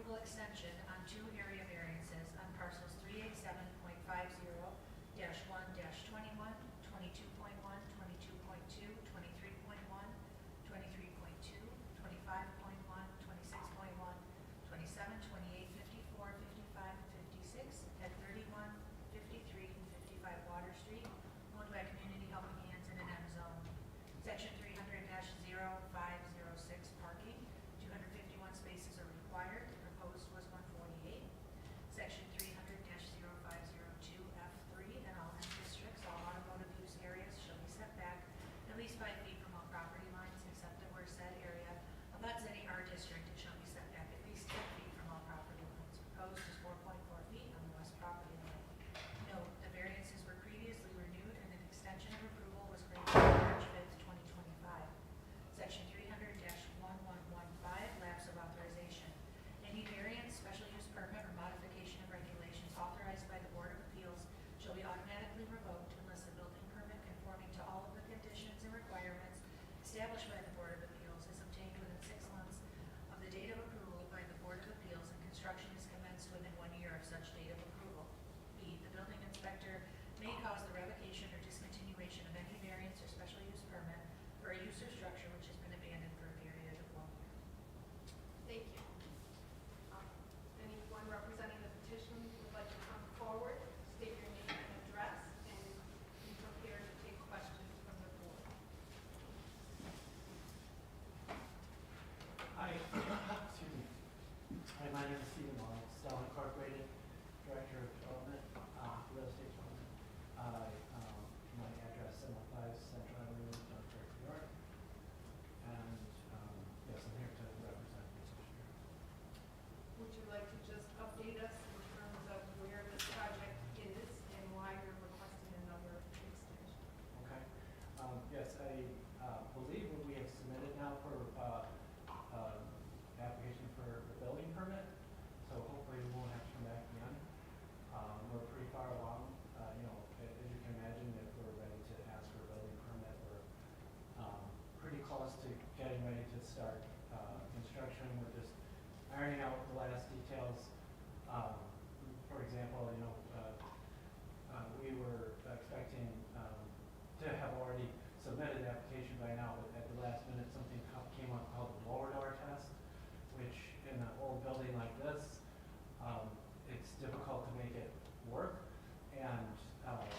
approval extension on 2 area variances on parcels 387.50-1-21, 22.1, 22.2, 23.1, 23.2, 25.1, 26.1, 27, 28, 54, 55, 56 at 31, 53, and 55 Water Street, owned by Community Helping Hands in an M zone. Section 300-0506 parking, 251 spaces are required. The proposed was 148. Section 300-0502 F3 and all M districts, all automotive use areas shall be set back at least 5 feet from all property lines, except that where said area abuts any R district, it shall be set back at least 10 feet from all property lines. Proposed is 4.4 feet on the west property line. Note, the variances were previously renewed and an extension of approval was granted on March 5th, 2025. Section 300-1115, lapse of authorization. Any variance, special use permit, or modification of regulations authorized by the Board of Appeals shall be automatically revoked unless the building permit conforming to all of the conditions and requirements established by the Board of Appeals is obtained within 6 months of the date of approval by the Board of Appeals and construction is commenced within 1 year of such date of approval. B, the building inspector may cause the revocation or discontinuation of any variance or special use permit for a use or structure which has been abandoned for a period of 1 year. Thank you. Anyone representing the petition would like to come forward, state your name and address, and be prepared to take questions from the board. Hi, excuse me. Hi, my name is Stephen Long, Stella Incorporated, Director of Development, Real Estate Development. My address 705 Central Avenue, Dunkirk, New York. And yes, I'm here to represent the petitioner. Would you like to just update us in terms of where this project is and why you're requesting another extension? Okay. Yes, I believe what we have submitted now for application for the building permit. So hopefully we won't have to come back again. We're pretty far along. As you can imagine, if we're ready to ask for a building permit, we're pretty close to getting ready to start construction. We're just ironing out the last details. For example, we were expecting to have already submitted the application by now, but at the last minute something came up called the lower door test, which in an old building like this, it's difficult to make it work. And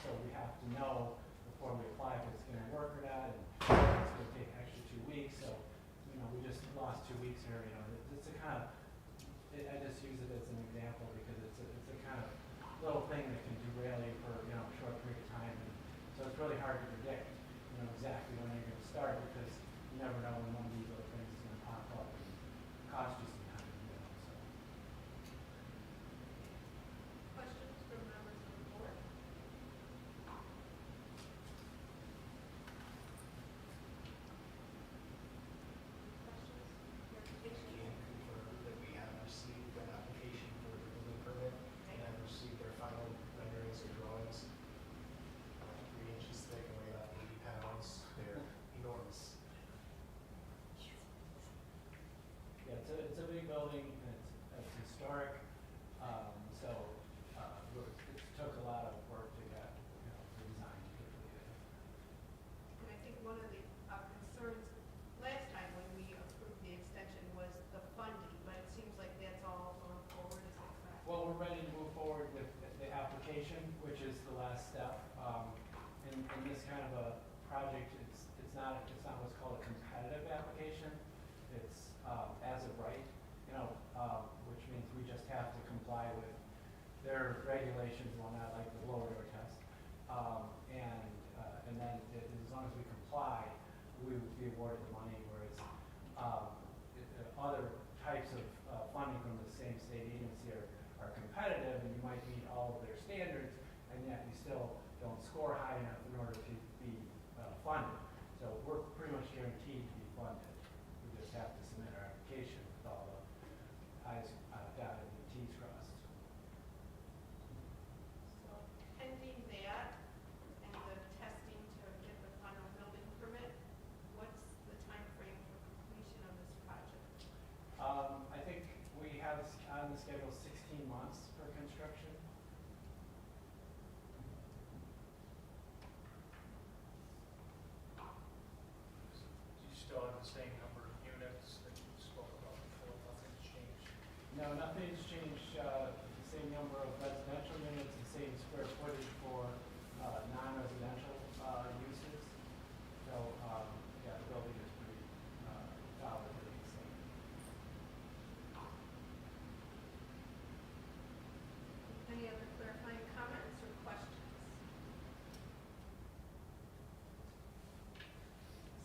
so we have to know before we apply if it's going to work or not, and it's going to take an extra 2 weeks. So, we just lost 2 weeks here. It's a kind of, I just use it as an example because it's a kind of little thing that can derail you for a short period of time. And so it's really hard to predict, exactly when you're going to start because you never know when one of these little things is going to pop up and cost you some time. So. Questions from members of the board? Questions? Can confirm that we have received an application for the building permit and have received their final renderings or drawings. 3 inches thick and weigh about 80 pounds. They're enormous. Yeah, it's a big building and it's historic. It took a lot of work to get the design completed. And I think one of the concerns last time when we approved the extension was the funding, but it seems like that's all going forward. Is that correct? Well, we're ready to move forward with the application, which is the last step. In this kind of a project, it's not what's called a competitive application. It's as of right, which means we just have to comply with their regulations and whatnot, like the lower door test. And then as long as we comply, we would be awarded the money, whereas other types of funding from the same state agency are competitive, and you might meet all of their standards, and yet you still don't score high enough in order to be funded. So we're pretty much guaranteed to be funded. We just have to submit our application with all the I's dotted and T's crossed. So pending that and the testing to get the final building permit, what's the time frame for completion of this project? I think schedule 16 months for construction. Do you still have the same number of units that you spoke about before? Nothing's changed? No, nothing's changed, the same number of residential units, the same square footage for non-residential uses. So, yeah, the building is pretty solidly the same. Any other clarifying comments or questions?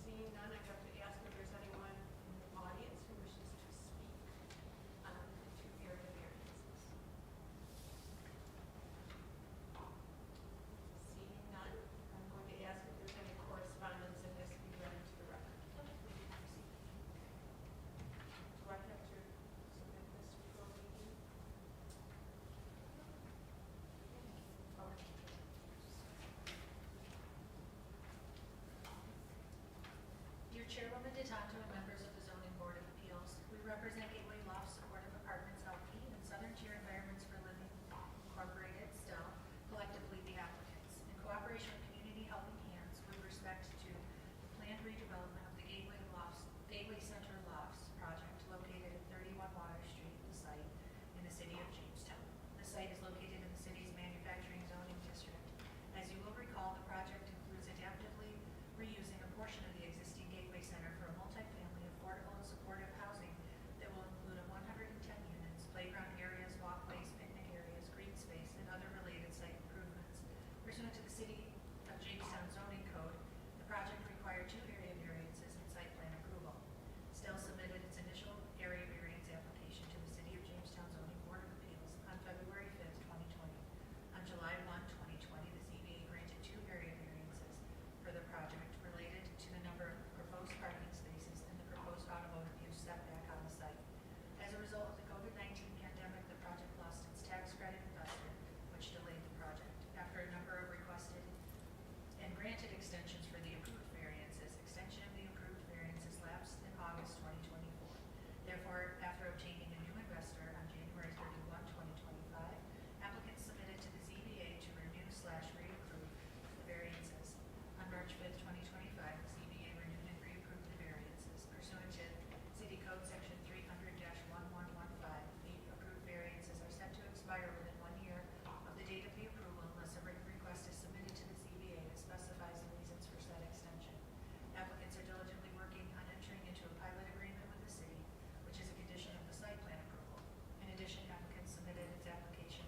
Seeing none, I have to ask if there's anyone in the audience who wishes to speak on the two area variances. Seeing none, I'm going to ask if there's any correspondence in this to be read into the record. Do I have to submit this before we meeting? Okay. Dear Chairwoman DeTonto and members of the Zoning Board of Appeals, we represent Gateway Loft Supportive Apartments LP and Southern Tier Environments for Living Incorporated, still collectively the applicants. In cooperation with Community Helping Hands with respect to the planned redevelopment of the Gateway Center Lofts project located at 31 Water Street, the site in the city of Jamestown. The site is located in the city's manufacturing zoning district. As you will recall, the project includes adaptively reusing a portion of the existing Gateway Center for a multifamily, affordable, and supportive housing that will include a 110 units, playground areas, walkways, picnic areas, green space, and other related site improvements. Pursuant to the City of Jamestown zoning code, the project required 2 area variances and site plan approval. Still submitted its initial area variance application to the City of Jamestown Zoning Board of Appeals on February 5th, 2020. On July 1, 2020, the ZBA granted 2 area variances for the project related to the number of proposed parking spaces and the proposed automotive use setback on the site. As a result of the COVID-19 pandemic, the project lost its tax credit investment, which delayed the project. After a number of requested and granted extensions for the approved variances, extension of the approved variances lapsed in August 2024. Therefore, after obtaining a new investor on January 31, 2025, applicants submitted to the ZBA to renew/reapprove the variances. On March 5th, 2025, the ZBA renewed and reapproved the variances pursuant to City Code Section 300-1115. The approved variances are set to expire within 1 year of the date of the approval unless a written request is submitted to the ZBA that specifies the reasons for said extension. Applicants are diligently working on entering into a pilot agreement with the city, which is a condition of the site plan approval. In addition, applicants submitted its application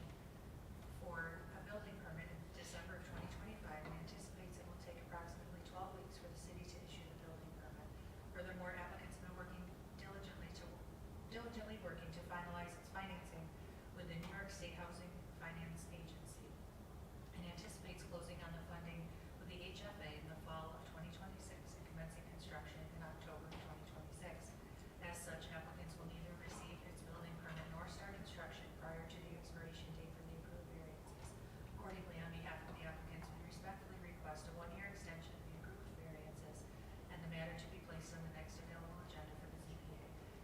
for a building permit in December of 2025 and anticipates it will take approximately 12 weeks for the city to issue the building permit. Furthermore, applicants have been working diligently working to finalize its financing with the New York State Housing Finance Agency and anticipates closing on the funding with the HFA in the fall of 2026 and commencing construction in October 2026. As such, applicants will neither receive its building permit nor start construction prior to the expiration date for the approved variances. Accordingly, on behalf of the applicants, we respectfully request a 1-year extension of the approved variances and the matter to be placed on the next available agenda for the ZBA.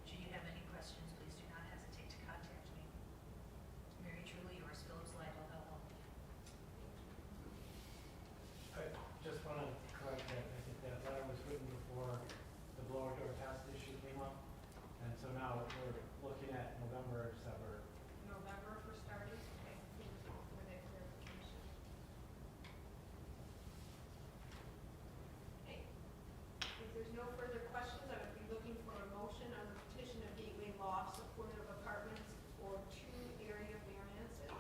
Should you have any questions, please do not hesitate to contact me. Very truly yours, Phillips Lidle, LLP. I just want to correct that, I think that letter was written before the blower door test issue came up. And so now we're looking at November, December. November for starters? Okay, thank you for that clarification. Okay. If there's no further questions, I would be looking for a motion on the petition of Gateway Loft Supportive Apartments for 2 area variances.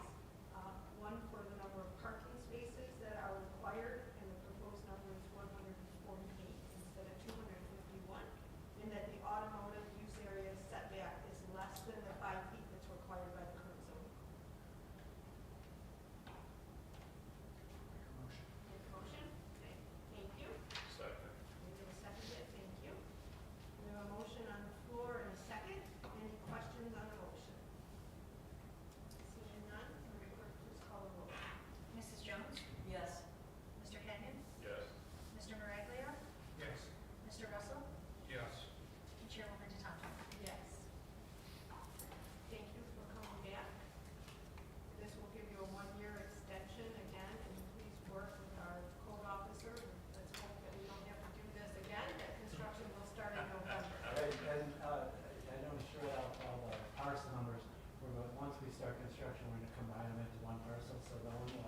One for the number of parking spaces that are required, and the proposed number is 148 instead of 251, and that the automotive use area setback is less than the 5 feet that's required by the current zoning code. Motion. Make a motion? Okay, thank you. Second. We will second it, thank you. construction, we're gonna combine them into one parcel, so the one will